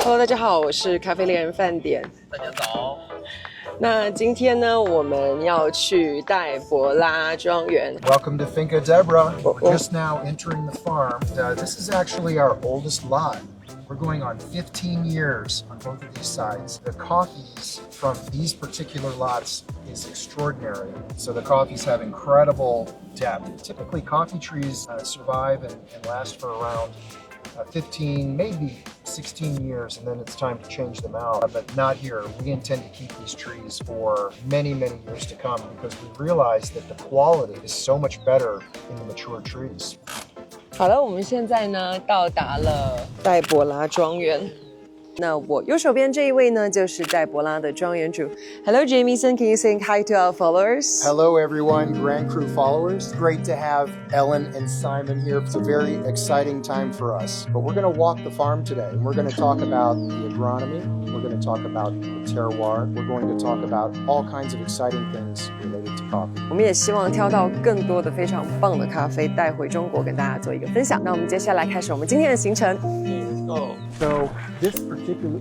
Hello， 大家好，我是咖啡猎人饭店。大家早。那今天呢，我们要去黛博拉庄园。Welcome to Finca Deborah. We're just now entering the farm. This is actually our oldest lot. We're going on 15 years on both of these sides. The coffees from these particular lots is extraordinary. So the coffees have incredible depth. Typically, coffee trees survive and last for around 15, maybe 16 years, and then it's time to change them out. But not here. We intend to keep these trees for many, many years to come because we realize that the quality is so much better in the mature trees. 好了，我们现在呢到达了黛博拉庄园。那我右手边这一位呢，就是黛博拉的庄园主。Hello, Jamison. Can you say hi to our followers? Hello, everyone, Grand Cru followers. Great to have Ellen and Simon here. It's a very exciting time for us. But we're going to walk the farm today, and we're going to talk about the agronomy. We're going to talk about the terroir. We're going to talk about all kinds of exciting things related to coffee. 我们也希望挑到更多的非常棒的咖啡带回中国，跟大家做一个分享。那我们接下来开始我们今天的行程。Let's go. So this particular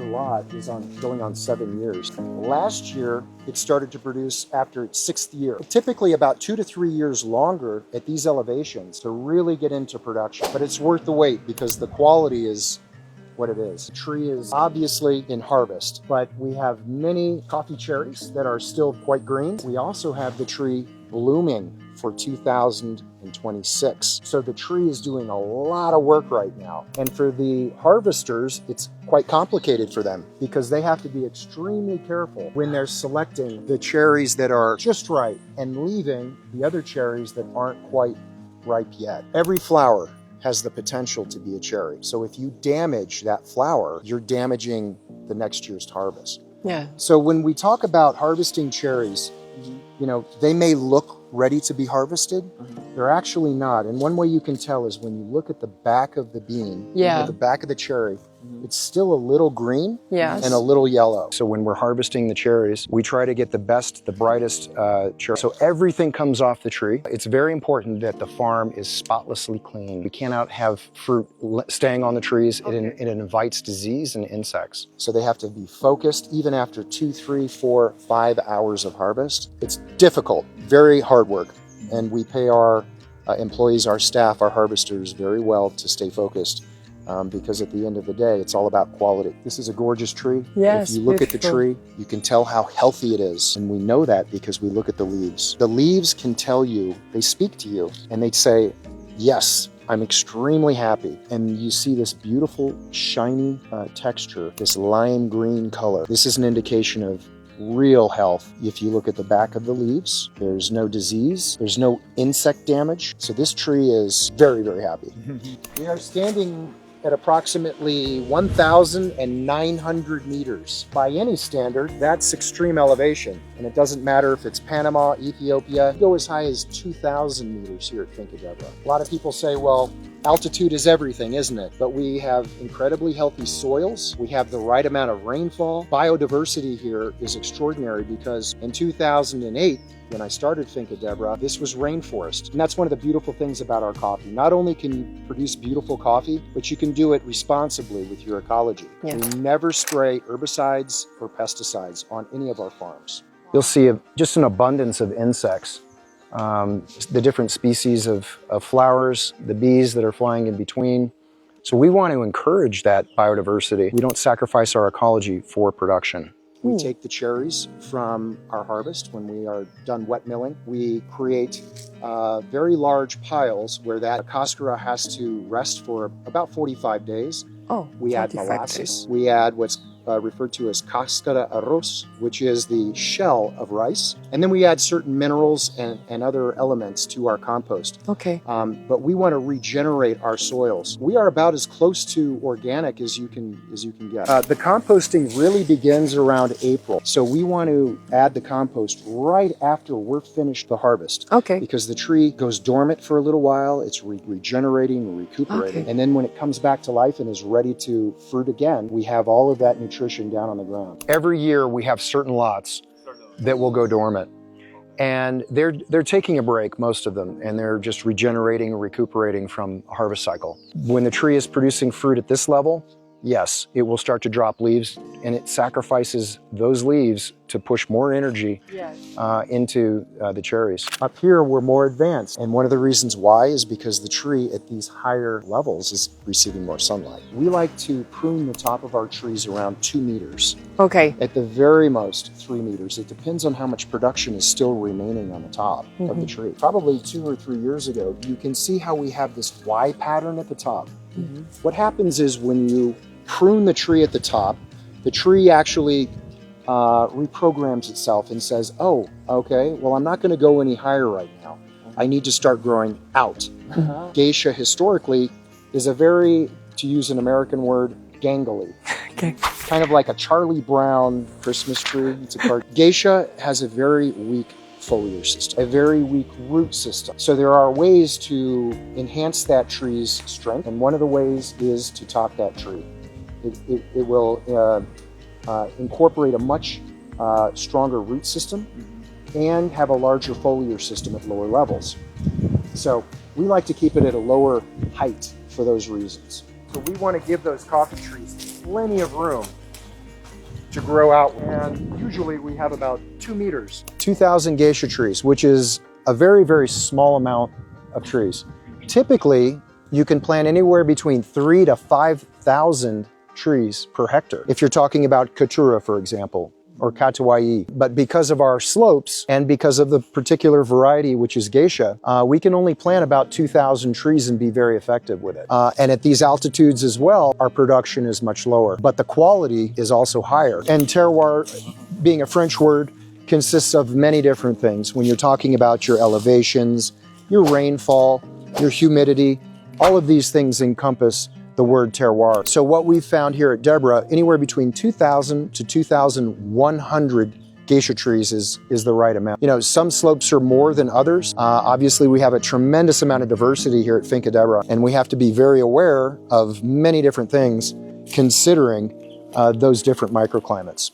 lot is going on 7 years. Last year, it started to produce after its 6th year. Typically about 2 to 3 years longer at these elevations to really get into production. But it's worth the wait because the quality is what it is. The tree is obviously in harvest, but we have many coffee cherries that are still quite green. We also have the tree blooming for 2026. So the tree is doing a lot of work right now. And for the harvesters, it's quite complicated for them because they have to be extremely careful when they're selecting the cherries that are just right and leaving the other cherries that aren't quite ripe yet. Every flower has the potential to be a cherry. So if you damage that flower, you're damaging the next year's harvest. Yeah. So when we talk about harvesting cherries, you know, they may look ready to be harvested. They're actually not. And one way you can tell is when you look at the back of the bean, Yeah. the back of the cherry, it's still a little green Yes. and a little yellow. So when we're harvesting the cherries, we try to get the best, the brightest cherry. So everything comes off the tree. It's very important that the farm is spotlessly clean. We cannot have fruit staying on the trees. It invites disease and insects. So they have to be focused even after 2, 3, 4, 5 hours of harvest. It's difficult, very hard work. And we pay our employees, our staff, our harvesters very well to stay focused. Because at the end of the day, it's all about quality. This is a gorgeous tree. Yes, if you look beautiful. at the tree, you can tell how healthy it is. And we know that because we look at the leaves. The leaves can tell you, they speak to you, and they say, yes, I'm extremely happy. And you see this beautiful, shiny texture, this lime green color. This is an indication of real health. If you look at the back of the leaves, there's no disease, there's no insect damage. So this tree is very, very happy. We are standing at approximately 1,900 meters. By any standard, that's extreme elevation. And it doesn't matter if it's Panama, Ethiopia, you go as high as 2,000 meters here at Finca Deborah. A lot of people say, well, altitude is everything, isn't it? But we have incredibly healthy soils. We have the right amount of rainfall. Biodiversity here is extraordinary because in 2008, when I started Finca Deborah, this was rainforest. And that's one of the beautiful things about our coffee. Not only can you produce beautiful coffee, but you can do it responsibly with your ecology. Yeah. We never spray herbicides or pesticides on any of our farms. You'll see just an abundance of insects. The different species of flowers, the bees that are flying in between. So we want to encourage that biodiversity. We don't sacrifice our ecology for production. We take the cherries from our harvest when we are done wet milling. We create very large piles where that cascara has to rest for about 45 days. Oh, we add 45 molasses. days. We add what's referred to as cáscara arroz, which is the shell of rice. And then we add certain minerals and other elements to our compost. Okay. But we want to regenerate our soils. We are about as close to organic as you can get. The composting really begins around April. So we want to add the compost right after we're finished the harvest. Okay. Because the tree goes dormant for a little while. It's regenerating and recuperating. Okay. And then when it comes back to life and is ready to fruit again, we have all of that nutrition down on the ground. Every year we have certain lots that will go dormant. And they're taking a break, most of them, and they're just regenerating and recuperating from a harvest cycle. When the tree is producing fruit at this level, yes, it will start to drop leaves, and it sacrifices those leaves to push more energy into the cherries. Up here, we're more advanced, and one of the reasons why is because the tree at these higher levels is receiving more sunlight. We like to prune the top of our trees around 2 meters. Okay. At the very most, 3 meters. It depends on how much production is still remaining on the top of the tree. Probably 2 or 3 years ago, you can see how we have this Y pattern at the top. What happens is when you prune the tree at the top, the tree actually reprograms itself and says, oh, okay, well, I'm not going to go any higher right now. I need to start growing out. Geisha historically is a very, to use an American word, gangly. Okay. Kind of like a Charlie Brown Christmas tree. It's a card. Geisha has a very weak foliar system, a very weak root system. So there are ways to enhance that tree's strength, and one of the ways is to top that tree. It will incorporate a much stronger root system and have a larger foliar system at lower levels. So we like to keep it at a lower height for those reasons. So we want to give those coffee trees plenty of room to grow out, and usually we have about 2 meters. 2,000 geisha trees, which is a very, very small amount of trees. Typically, you can plant anywhere between 3,000 to 5,000 trees per hectare. If you're talking about Katura, for example, or Katuai. But because of our slopes and because of the particular variety, which is geisha, we can only plant about 2,000 trees and be very effective with it. And at these altitudes as well, our production is much lower, but the quality is also higher. And terroir, being a French word, consists of many different things. When you're talking about your elevations, your rainfall, your humidity, all of these things encompass the word terroir. So what we've found here at Deborah, anywhere between 2,000 to 2,100 geisha trees is the right amount. You know, some slopes are more than others. Obviously, we have a tremendous amount of diversity here at Finca Deborah, and we have to be very aware of many different things considering those different microclimates.